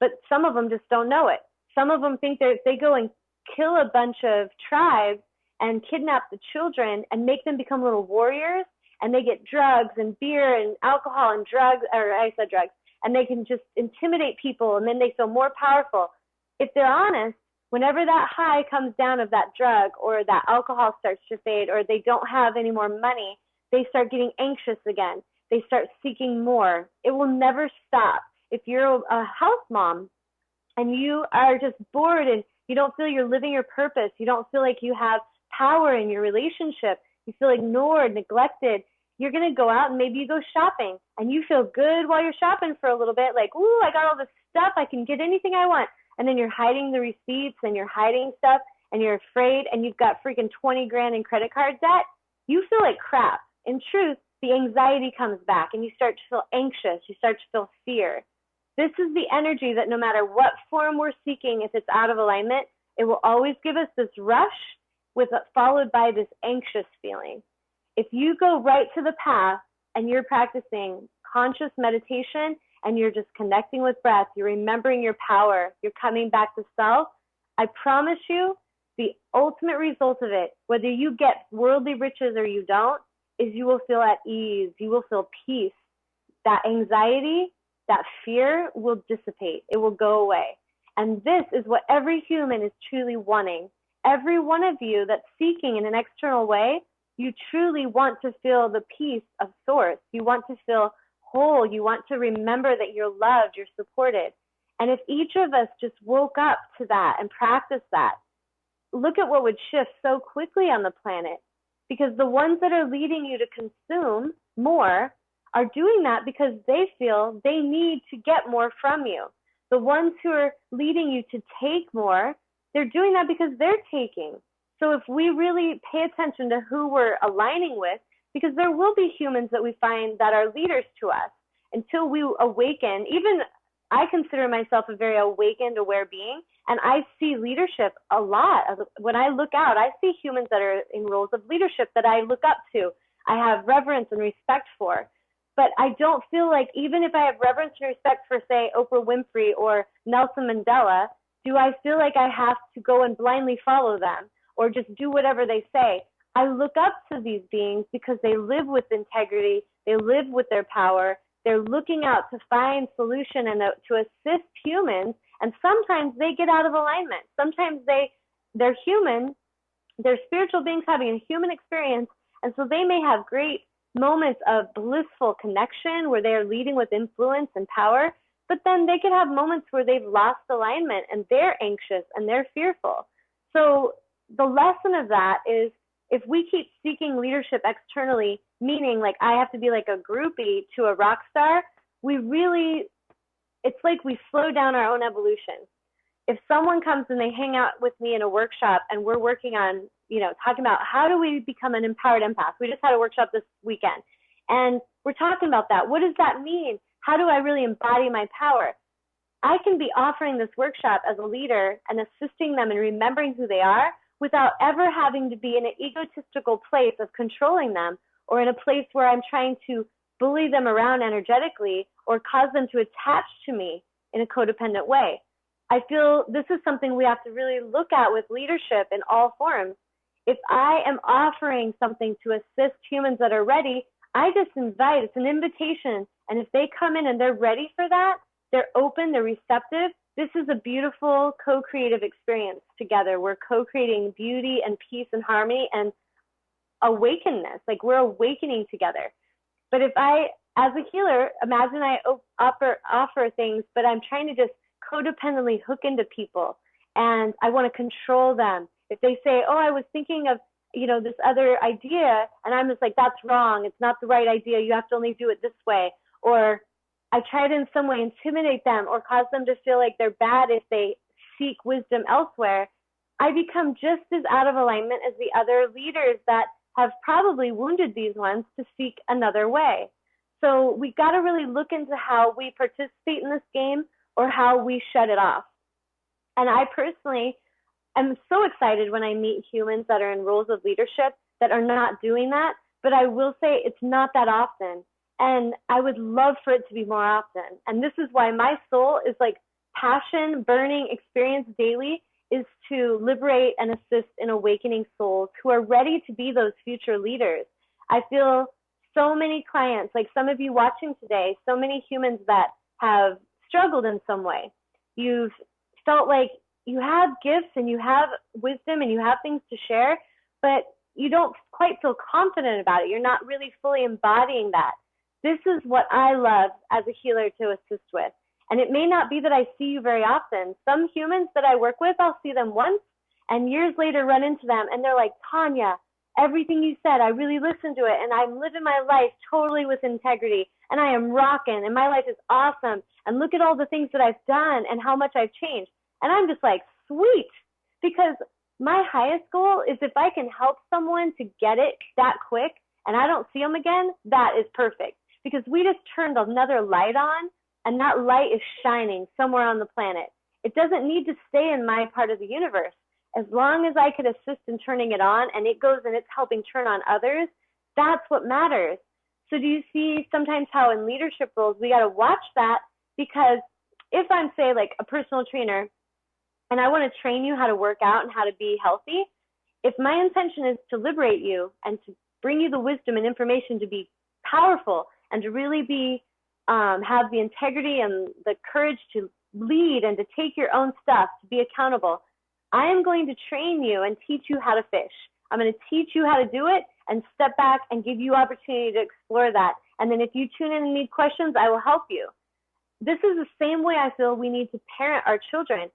But some of them just don't know it. Some of them think that if they go and kill a bunch of tribes and kidnap the children and make them become little warriors, and they get drugs and beer and alcohol and drugs, or I said drugs, and they can just intimidate people, and then they feel more powerful. If they're honest, whenever that high comes down of that drug or that alcohol starts to fade or they don't have any more money, they start getting anxious again. They start seeking more. It will never stop. If you're a house mom and you are just bored and you don't feel you're living your purpose, you don't feel like you have power in your relationship, you feel ignored, neglected, you're going to go out and maybe you go shopping and you feel good while you're shopping for a little bit, like, ooh, I got all this stuff, I can get anything I want. And then you're hiding the receipts and you're hiding stuff and you're afraid and you've got freaking 20 grand in credit card debt. You feel like crap. In truth, the anxiety comes back and you start to feel anxious. You start to feel fear. This is the energy that no matter what form we're seeking, if it's out of alignment, it will always give us this rush followed by this anxious feeling. If you go right to the path and you're practicing conscious meditation and you're just connecting with breath, you're remembering your power, you're coming back to self, I promise you the ultimate result of it, whether you get worldly riches or you don't, is you will feel at ease. You will feel peace. That anxiety, that fear will dissipate. It will go away. And this is what every human is truly wanting. Every one of you that's seeking in an external way, you truly want to feel the peace of source. You want to feel whole. You want to remember that you're loved, you're supported. And if each of us just woke up to that and practiced that, look at what would shift so quickly on the planet. Because the ones that are leading you to consume more are doing that because they feel they need to get more from you. The ones who are leading you to take more, they're doing that because they're taking. So if we really pay attention to who we're aligning with, because there will be humans that we find that are leaders to us until we awaken. Even I consider myself a very awakened, aware being, and I see leadership a lot. When I look out, I see humans that are in roles of leadership that I look up to. I have reverence and respect for. But I don't feel like, even if I have reverence and respect for, say, Oprah Winfrey or Nelson Mandela, do I feel like I have to go and blindly follow them or just do whatever they say? I look up to these beings because they live with integrity. They live with their power. They're looking out to find solution and to assist humans. And sometimes they get out of alignment. Sometimes they're human. They're spiritual beings having a human experience. And so they may have great moments of blissful connection where they're leading with influence and power. but then they could have moments where they've lost alignment and they're anxious and they're fearful. So the lesson of that is, if we keep seeking leadership externally, meaning like I have to be like a groupie to a rock star, it's like we slow down our own evolution. If someone comes and they hang out with me in a workshop and we're working on, talking about how do we become an empowered empath. We just had a workshop this weekend and we're talking about that. What does that mean? How do I really embody my power? I can be offering this workshop as a leader and assisting them in remembering who they are without ever having to be in an egotistical place of controlling them, or in a place where I'm trying to bully them around energetically or cause them to attach to me in a codependent way. I feel this is something we have to really look at with leadership in all forms. If I am offering something to assist humans that are ready, I just invite, it's an invitation. And if they come in and they're ready for that, they're open, they're receptive, this is a beautiful co-creative experience together. We're co-creating beauty and peace and harmony and awakenness. Like we're awakening together. But if I, as a healer, imagine I offer things, but I'm trying to just codependently hook into people and I want to control them. If they say, oh, I was thinking of, this other idea, and I'm just like, that's wrong. It's not the right idea. You have to only do it this way. Or I try to in some way intimidate them or cause them to feel like they're bad if they seek wisdom elsewhere. I become just as out of alignment as the other leaders that have probably wounded these ones to seek another way. So we got to really look into how we participate in this game or how we shut it off. And I personally am so excited when I meet humans that are in roles of leadership that are not doing that. But I will say it's not that often. And I would love for it to be more often. And this is why my soul is like passion, burning experience daily is to liberate and assist in awakening souls who are ready to be those future leaders. I feel so many clients, like some of you watching today, so many humans that have struggled in some way. You've felt like you have gifts and you have wisdom and you have things to share, but you don't quite feel confident about it. You're not really fully embodying that. This is what I love as a healer to assist with. And it may not be that I see you very often. Some humans that I work with, I'll see them once and years later run into them and they're like, Tawnya, everything you said, I really listened to it and I'm living my life totally with integrity and I am rocking and my life is awesome. And look at all the things that I've done and how much I've changed. And I'm just like, sweet, because my highest goal is if I can help someone to get it that quick and I don't see them again, that is perfect. Because we just turned another light on and that light is shining somewhere on the planet. It doesn't need to stay in my part of the universe. As long as I could assist in turning it on and it goes and it's helping turn on others, that's what matters. So do you see sometimes how in leadership roles we got to watch that? Because if I'm, say, like a personal trainer and I want to train you how to work out and how to be healthy, if my intention is to liberate you and to bring you the wisdom and information to be powerful and to really be have the integrity and the courage to lead and to take your own stuff, to be accountable, I am going to train you and teach you how to fish. I'm going to teach you how to do it and step back and give you opportunity to explore that. And then if you tune in and need questions, I will help you. This is the same way I feel we need to parent our children.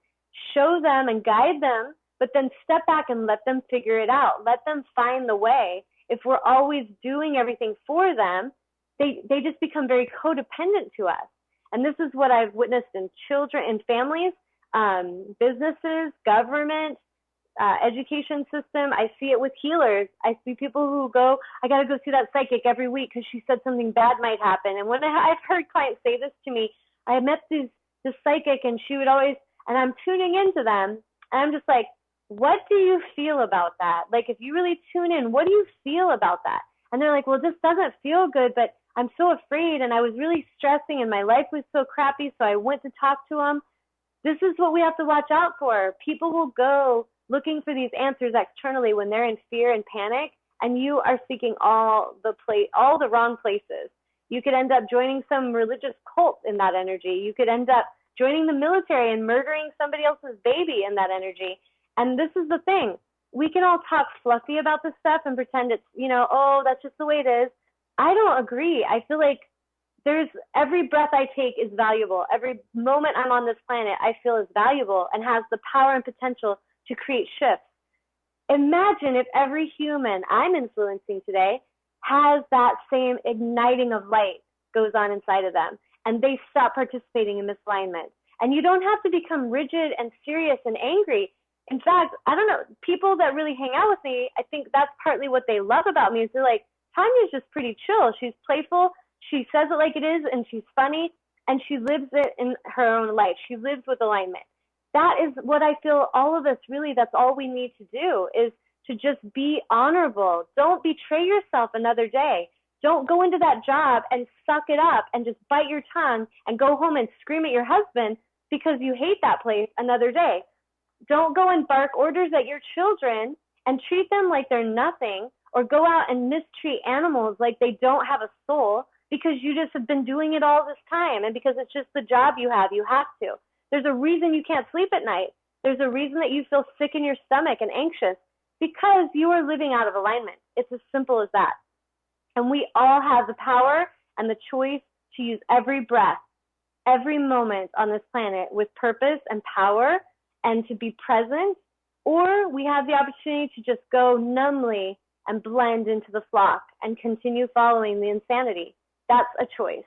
Show them and guide them, but then step back and let them figure it out. Let them find the way. If we're always doing everything for them, they just become very codependent to us. And this is what I've witnessed in children, in families, businesses, government, education system. I see it with healers. I see people who go, I got to go see that psychic every week because she said something bad might happen. And when I've heard clients say this to me, I met this psychic and she would always, and I'm tuning into them and I'm just like, what do you feel about that? Like, if you really tune in, what do you feel about that? And they're like, well, this doesn't feel good, but I'm so afraid and I was really stressing and my life was so crappy, so I went to talk to them. This is what we have to watch out for. People will go looking for these answers externally when they're in fear and panic, and you are seeking all the wrong places. You could end up joining some religious cult in that energy. You could end up joining the military and murdering somebody else's baby in that energy. And this is the thing. We can all talk fluffy about this stuff and pretend it's, oh, that's just the way it is. I don't agree. I feel like there's every breath I take is valuable. Every moment I'm on this planet, I feel is valuable and has the power and potential to create shifts. Imagine if every human I'm influencing today has that same igniting of light goes on inside of them, and they stop participating in misalignment. And you don't have to become rigid and serious and angry. In fact, I don't know, people that really hang out with me, I think that's partly what they love about me is they're like, Tanya's just pretty chill. She's playful. She says it like it is, and she's funny, and she lives it in her own life. She lives with alignment. That is what I feel all of us really, that's all we need to do is to just be honorable. Don't betray yourself another day. Don't go into that job and suck it up and just bite your tongue and go home and scream at your husband because you hate that place another day. Don't go and bark orders at your children and treat them like they're nothing, or go out and mistreat animals like they don't have a soul because you just have been doing it all this time and because it's just the job you have to. There's a reason you can't sleep at night. There's a reason that you feel sick in your stomach and anxious because you are living out of alignment. It's as simple as that. And we all have the power and the choice to use every breath, every moment on this planet with purpose and power and to be present, or we have the opportunity to just go numbly and blend into the flock and continue following the insanity. That's a choice.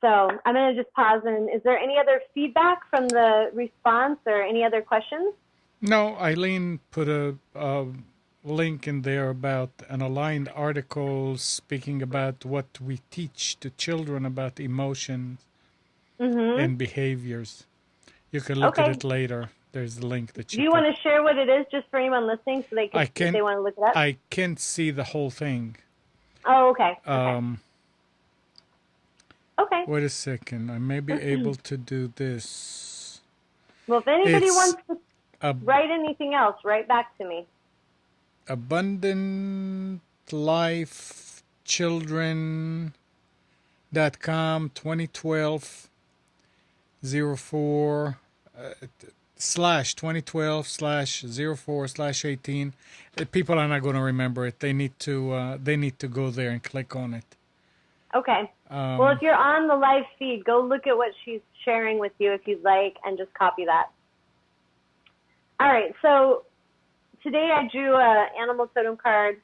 So I'm going to just pause. And is there any other feedback from the response or any other questions? No, Eileen put a link in there about an aligned article speaking about what we teach to children about emotions and behaviors. You can look at it later. There's the link that you Do you want to share what it is just for anyone listening so they can, if they want to look it up? I can't see the whole thing. Oh, okay. Okay. Wait a second. I may be able to do this. Well, if anybody wants to write anything else, write back to me. Abundant Life Children.com 2012 04 /2012/04/18. People are not going to remember it. They need to go there and click on it. Okay. Well, if you're on the live feed, go look at what she's sharing with you if you'd like, and just copy that. All right. So today I drew a animal totem card,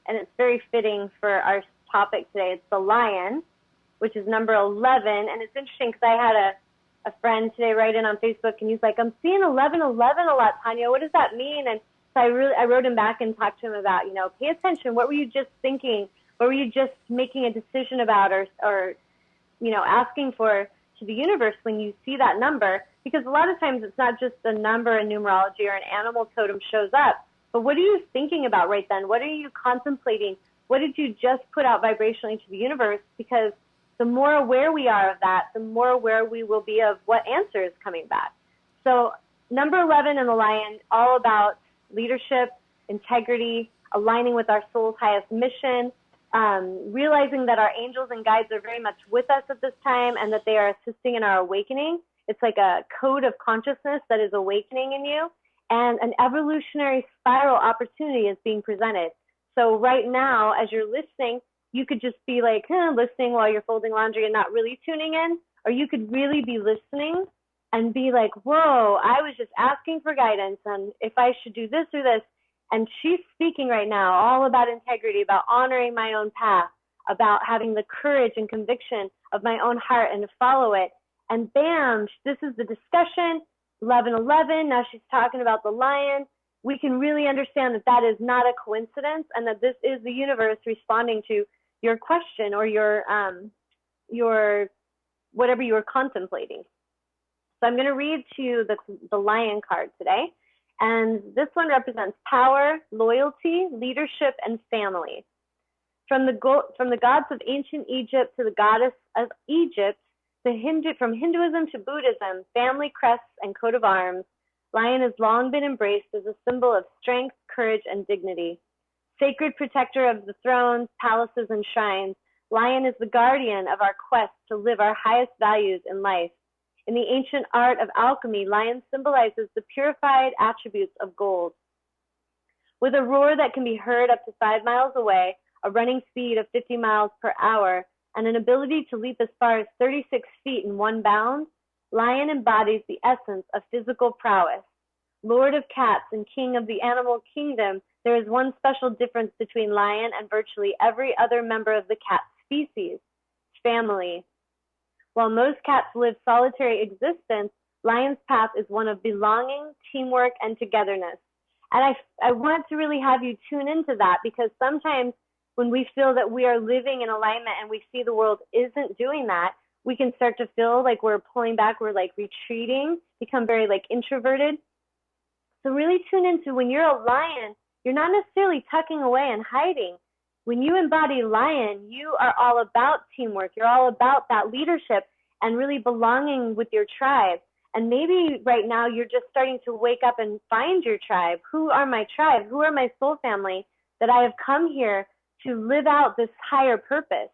and it's very fitting for our topic today. It's the lion, which is number 11, and it's interesting because I had a friend today write in on Facebook, and he's like, I'm seeing 1111 a lot, Tanya. What does that mean? And so I wrote him back and talked to him about, pay attention. What were you just thinking? What were you just making a decision about or asking for to the universe when you see that number? Because a lot of times it's not just a number in numerology or an animal totem shows up, but what are you thinking about right then? What are you contemplating? What did you just put out vibrationally to the universe? Because the more aware we are of that, the more aware we will be of what answer is coming back. So number 11 in the lion, all about leadership, integrity, aligning with our soul's highest mission, realizing that our angels and guides are very much with us at this time and that they are assisting in our awakening. It's like a code of consciousness that is awakening in you, and an evolutionary spiral opportunity is being presented. So right now, as you're listening, you could just be like listening while you're folding laundry and not really tuning in, or you could really be listening and be like, whoa, I was just asking for guidance on if I should do this or this. And she's speaking right now all about integrity, about honoring my own path, about having the courage and conviction of my own heart and to follow it. And bam, this is the discussion, 1111. Now she's talking about the lion. We can really understand that that is not a coincidence and that this is the universe responding to your question or your whatever you were contemplating. So I'm going to read to you the lion card today. And this one represents power, loyalty, leadership, and family. From the gods of ancient Egypt to the goddess of Egypt, from Hinduism to Buddhism, family crests and coat of arms, lion has long been embraced as a symbol of strength, courage, and dignity. Sacred protector of the thrones, palaces, and shrines, lion is the guardian of our quest to live our highest values in life. In the ancient art of alchemy, lion symbolizes the purified attributes of gold. With a roar that can be heard up to 5 miles away, a running speed of 50 miles per hour, and an ability to leap as far as 36 feet in one bound, lion embodies the essence of physical prowess. Lord of cats and king of the animal kingdom, there is one special difference between lion and virtually every other member of the cat species: family. While most cats live solitary existence, lion's path is one of belonging, teamwork, and togetherness. And I want to really have you tune into that, because sometimes when we feel that we are living in alignment and we see the world isn't doing that, we can start to feel like we're pulling back, we're like retreating, become very like introverted. So really tune into, when you're a lion, you're not necessarily tucking away and hiding. When you embody lion, you are all about teamwork. You're all about that leadership and really belonging with your tribe. And maybe right now you're just starting to wake up and find your tribe. Who are my tribe? Who are my soul family that I have come here to live out this higher purpose?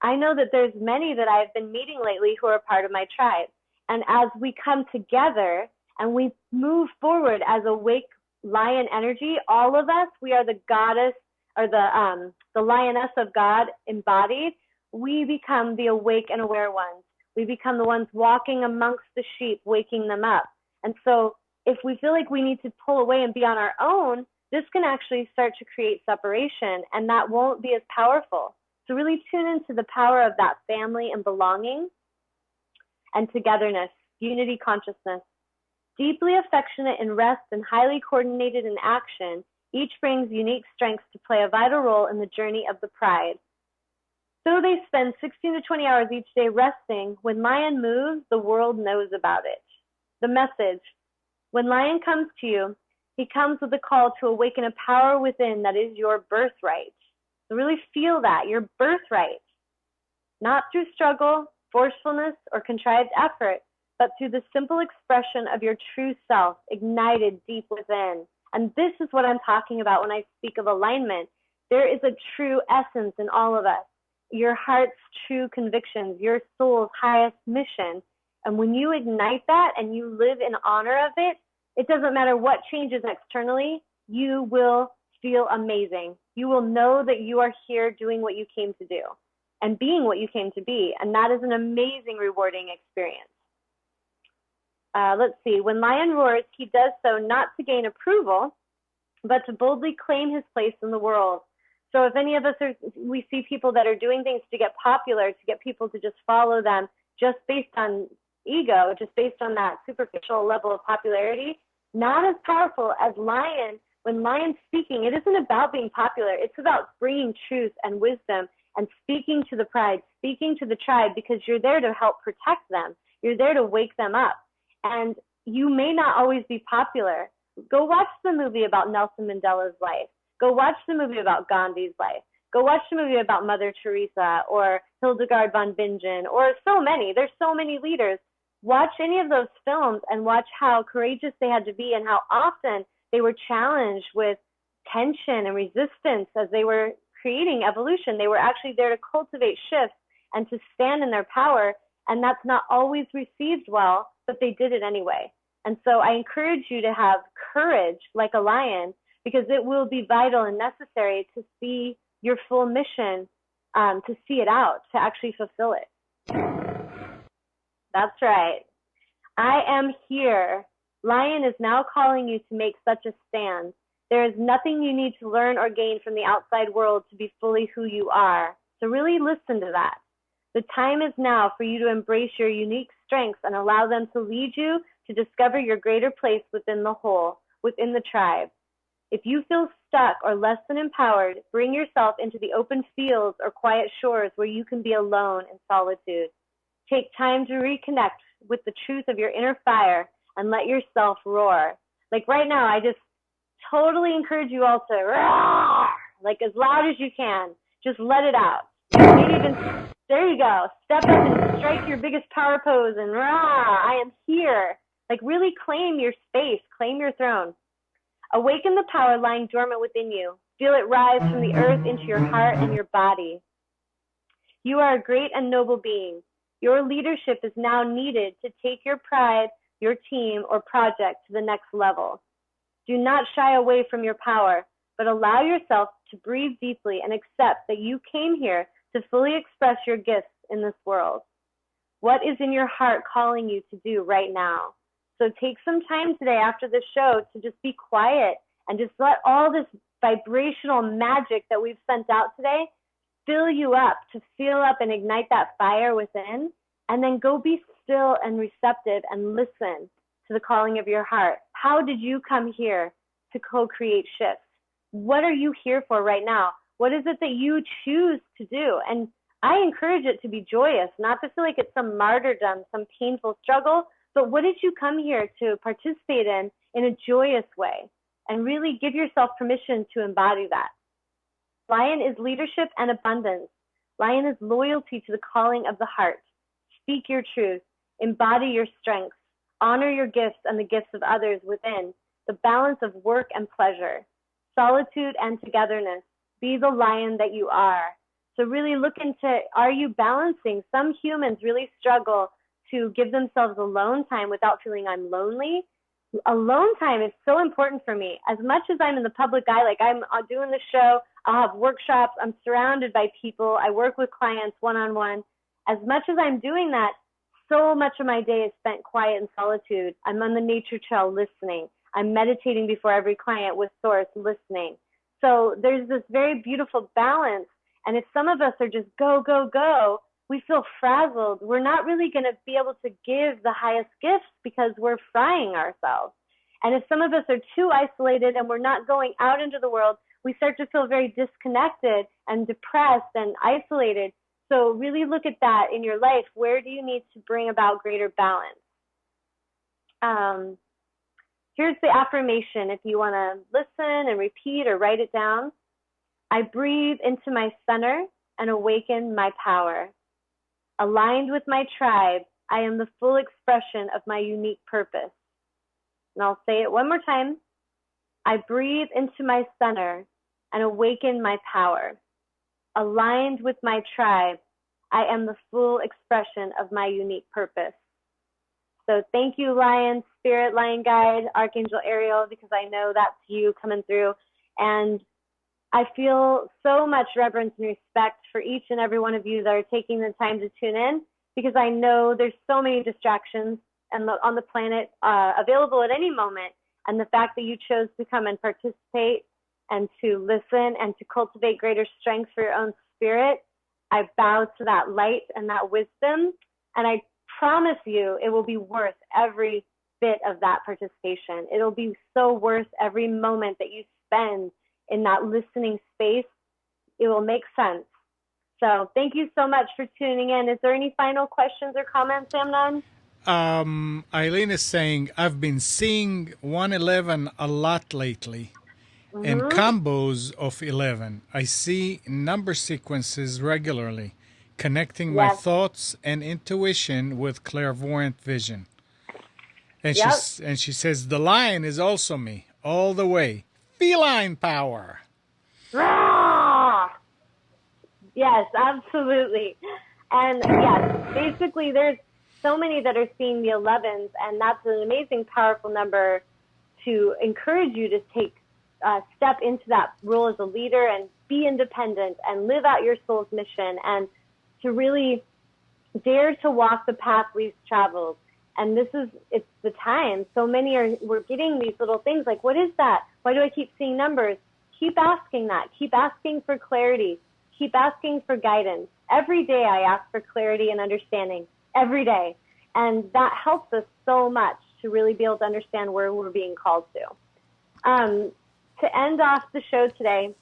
I know that there's many that I've been meeting lately who are part of my tribe. And as we come together and we move forward as awake lion energy, all of us, we are the goddess, or the lioness of God embodied. We become the awake and aware ones. We become the ones walking amongst the sheep, waking them up. And so if we feel like we need to pull away and be on our own, this can actually start to create separation, and that won't be as powerful. So really tune into the power of that family and belonging and togetherness, unity consciousness. Deeply affectionate in rest and highly coordinated in action, each brings unique strengths to play a vital role in the journey of the pride. So they spend 16 to 20 hours each day resting. When lion moves, the world knows about it. The message: when lion comes to you, he comes with a call to awaken a power within that is your birthright. So really feel that, your birthright. Not through struggle, forcefulness, or contrived effort, but through the simple expression of your true self, ignited deep within. And this is what I'm talking about when I speak of alignment. There is a true essence in all of us, your heart's true convictions, your soul's highest mission. And when you ignite that and you live in honor of it, it doesn't matter what changes externally, you will feel amazing. You will know that you are here doing what you came to do and being what you came to be. And that is an amazing, rewarding experience. Let's see. When lion roars, he does so not to gain approval, but to boldly claim his place in the world. So if any of us we see people that are doing things to get popular, to get people to just follow them, just based on ego, just based on that superficial level of popularity, not as powerful as lion. When lion's speaking, it isn't about being popular. It's about bringing truth and wisdom and speaking to the pride, speaking to the tribe, because you're there to help protect them. You're there to wake them up. And you may not always be popular. Go watch the movie about Nelson Mandela's life. Go watch the movie about Gandhi's life. Go watch the movie about Mother Teresa or Hildegard von Bingen, or so many. There's so many leaders. Watch any of those films and watch how courageous they had to be and how often they were challenged with tension and resistance as they were creating evolution. They were actually there to cultivate shifts and to stand in their power. And that's not always received well, but they did it anyway. And so I encourage you to have courage like a lion, because it will be vital and necessary to see your full mission, to see it out, to actually fulfill it. That's right. I am here. Lion is now calling you to make such a stand. There is nothing you need to learn or gain from the outside world to be fully who you are. So really listen to that. The time is now for you to embrace your unique strengths and allow them to lead you to discover your greater place within the whole, within the tribe. If you feel stuck or less than empowered, bring yourself into the open fields or quiet shores where you can be alone in solitude. Take time to reconnect with the truth of your inner fire and let yourself roar. Like right now, I just totally encourage you all to roar, like as loud as you can. Just let it out. Maybe even, there you go. Step up and strike your biggest power pose and roar, I am here. Like really claim your space, claim your throne. Awaken the power lying dormant within you. Feel it rise from the earth into your heart and your body. You are a great and noble being. Your leadership is now needed to take your pride, your team, or project to the next level. Do not shy away from your power, but allow yourself to breathe deeply and accept that you came here to fully express your gifts in this world. What is in your heart calling you to do right now? So take some time today after the show to just be quiet and just let all this vibrational magic that we've sent out today fill you up, to fill up and ignite that fire within, and then go be still and receptive and listen to the calling of your heart. How did you come here to co-create shifts? What are you here for right now? What is it that you choose to do? And I encourage it to be joyous, not to feel like it's some martyrdom, some painful struggle, but what did you come here to participate in a joyous way? And really give yourself permission to embody that. Lion is leadership and abundance. Lion is loyalty to the calling of the heart. Speak your truth, embody your strengths, honor your gifts and the gifts of others within, the balance of work and pleasure, solitude and togetherness. Be the lion that you are. So really look into, are you balancing? Some humans really struggle to give themselves alone time without feeling I'm lonely. Alone time is so important for me. As much as I'm in the public eye, like I'm doing the show, I'll have workshops, I'm surrounded by people, I work with clients one-on-one. As much as I'm doing that, so much of my day is spent quiet in solitude. I'm on the nature trail listening. I'm meditating before every client with Source, listening. So there's this very beautiful balance. And if some of us are just go, go, go, we feel frazzled. We're not really going to be able to give the highest gifts because we're frying ourselves. And if some of us are too isolated and we're not going out into the world, we start to feel very disconnected and depressed and isolated. So really look at that in your life. Where do you need to bring about greater balance? Here's the affirmation if you want to listen and repeat or write it down. I breathe into my center and awaken my power. Aligned with my tribe, I am the full expression of my unique purpose. And I'll say it one more time. I breathe into my center and awaken my power. Aligned with my tribe, I am the full expression of my unique purpose. So thank you, Lion, Spirit, Lion Guide, Archangel Ariel, because I know that's you coming through. And I feel so much reverence and respect for each and every one of you that are taking the time to tune in, because I know there's so many distractions on the planet available at any moment. And the fact that you chose to come and participate and to listen and to cultivate greater strength for your own spirit, I bow to that light and that wisdom. And I promise you it will be worth every bit of that participation. It'll be so worth every moment that you spend in that listening space. It will make sense. So thank you so much for tuning in. Is there any final questions or comments, Amnon? Eileen is saying, I've been seeing 111 a lot lately, and combos of 11. I see number sequences regularly, connecting my thoughts and intuition with clairvoyant vision. And she says, the lion is also me, all the way. Feline power. Yes, absolutely. And yes, basically there's so many that are seeing the 11s, and that's an amazing, powerful number to encourage you to take step into that role as a leader and be independent and live out your soul's mission, and to really dare to walk the path least traveled. And it's the time. So many we're getting these little things like, what is that? Why do I keep seeing numbers? Keep asking that. Keep asking for clarity. Keep asking for guidance. Every day I ask for clarity and understanding. Every day. And that helps us so much to really be able to understand where we're being called to. To end off the show today,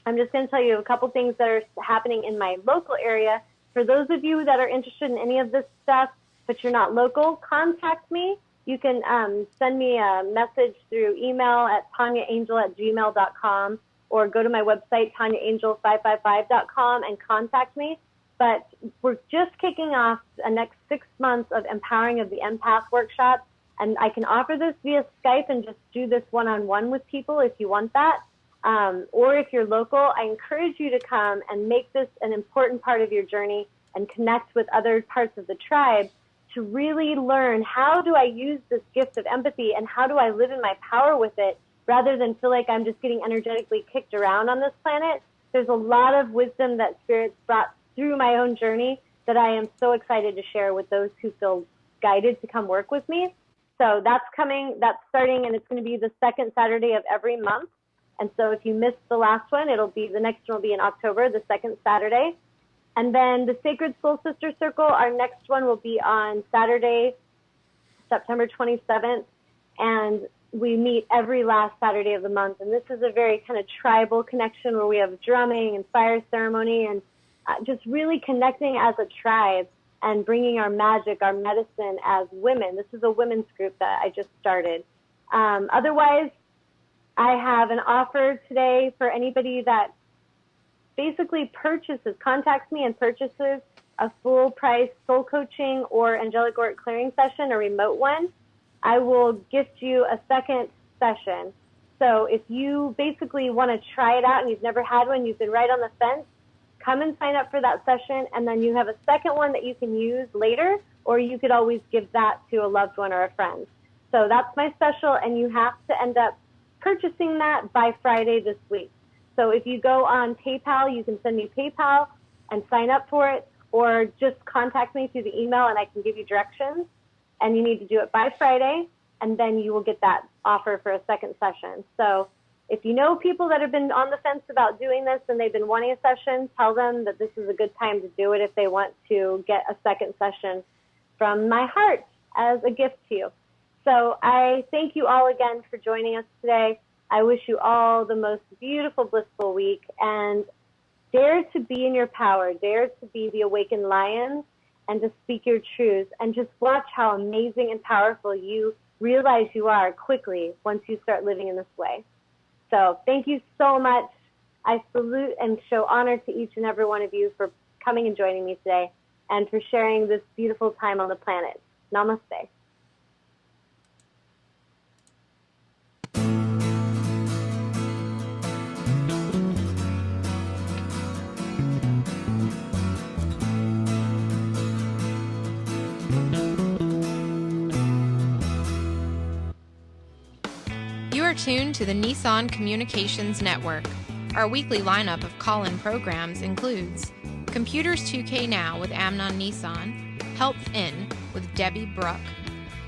I'm just going to tell you a couple things that are happening in my local area. For those of you that are interested in any of this stuff, but you're not local, contact me. You can send me a message through email at tanyaangel@gmail.com, or go to my website, tanyaangel555.com, and contact me. But we're just kicking off the next 6 months of Empowering of the Empath workshop, and I can offer this via Skype and just do this one-on-one with people if you want that. Or if you're local, I encourage you to come and make this an important part of your journey and connect with other parts of the tribe to really learn, how do I use this gift of empathy and how do I live in my power with it, rather than feel like I'm just getting energetically kicked around on this planet. there's a lot of wisdom that Spirit's brought through my own journey that I am so excited to share with those who feel guided to come work with me. So that's starting, and it's going to be the second Saturday of every month. And so if you missed the last one, the next one will be in October, the second Saturday. And then the Sacred Soul Sister Circle, our next one will be on Saturday, September 27th. And we meet every last Saturday of the month. And this is a very kind of tribal connection where we have drumming and fire ceremony and just really connecting as a tribe and bringing our magic, our medicine as women. This is a women's group that I just started. Otherwise, I have an offer today for anybody that basically contacts me and purchases a full price soul coaching or angelic auric clearing session, a remote one. I will gift you a second session. So if you basically want to try it out and you've never had one, you've been right on the fence, come and sign up for that session, and then you have a second one that you can use later, or you could always give that to a loved one or a friend. So that's my special, and you have to end up purchasing that by Friday this week. So if you go on PayPal, you can send me PayPal and sign up for it, or just contact me through the email and I can give you directions. And you need to do it by Friday, and then you will get that offer for a second session. So if you know people that have been on the fence about doing this and they've been wanting a session, tell them that this is a good time to do it if they want to get a second session from my heart as a gift to you. So I thank you all again for joining us today. I wish you all the most beautiful, blissful week, and dare to be in your power, dare to be the awakened lion and to speak your truth, and just watch how amazing and powerful you realize you are quickly once you start living in this way. So thank you so much. I salute and show honor to each and every one of you for coming and joining me today and for sharing this beautiful time on the planet. Namaste. You are tuned to the Nissan Communications Network. Our weekly lineup of call-in programs includes Computers 2K Now with Amnon Nissan, Health In with Debbie Bruck,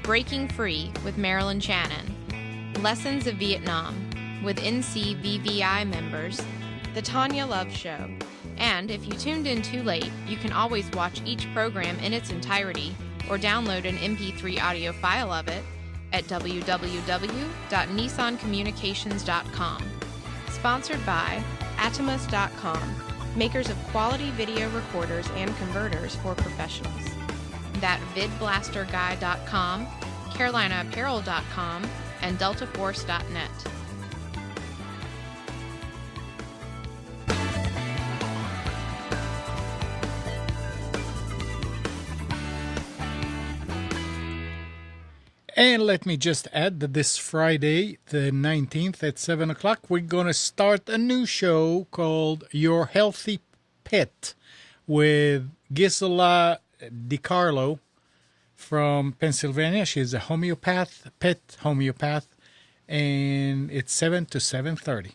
Breaking Free with Marilyn Shannon, Lessons of Vietnam with NCVVI members, The Tawnya Love Show, and if you tuned in too late, you can always watch each program in its entirety or download an MP3 audio file of it at www.nissancommunications.com. Sponsored by Atomus.com, makers of quality video recorders and converters for professionals. That VidBlasterGuy.com, CarolinaApparel.com, and DeltaForce.net. And let me just add that this Friday, the 19th at 7 o'clock, we're going to start a new show called Your Healthy Pet with Gisela DiCarlo from Pennsylvania. She's a pet homeopath, and it's 7 to 7:30.